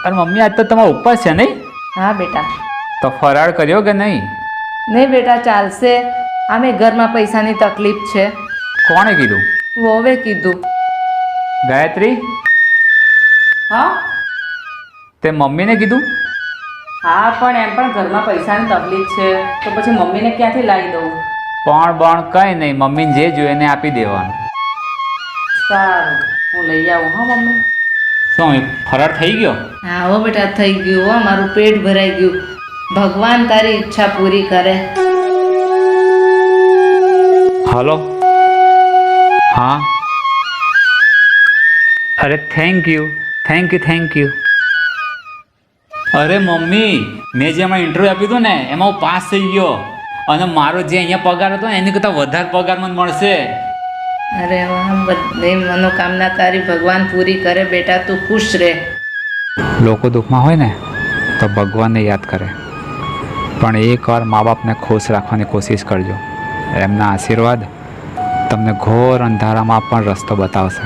અને મમ્મી આજ તો તમારો ઉપવાસ છે નહીં? હા બેટા. તો ફરાળ કર્યો કે નહીં? નહીં બેટા, ચાલશે. આમે ઘરમાં પૈસાની તકલીફ છે. કોણે કીધું? વોવે કીધું. ગાયત્રી, હા તે મમ્મીને કીધું? હા, પણ એમ પણ ઘરમાં પૈસાની તકલીફ છે તો પછી મમ્મીને ક્યાંથી લાવી દઉં? પણ કંઈ નહીં, મમ્મીને જે જોઈએ એને આપી દેવાનું. સારું, હું લઈ આવું. હા મમ્મી. શું ફરાળ થઈ ગયો? હા હો બેટા, થઈ ગયું. હો, મારું પેટ ભરાઈ ગયું. ભગવાન તારી ઈચ્છા પૂરી કરે. હલો. હા. અરે થેન્ક યુ. અરે મમ્મી, મેં જે હમણાં ઇન્ટરવ્યૂ આપ્યું હતું ને એમાં હું પાસ થઈ ગયો અને મારો જે અહીંયા પગાર હતો ને એની કરતાં વધારે પગાર મને મળશે. અરે વાહ, બધી મનોકામના તારી ભગવાન પૂરી કરે બેટા, તું ખુશ રહે. લોકો દુઃખમાં હોય ને તો ભગવાનને યાદ કરે, પણ એકવાર મા બાપને ખુશ રાખવાની કોશિશ કરજો. એમના આશીર્વાદ તમને ઘોર અંધારામાં પણ રસ્તો બતાવશે.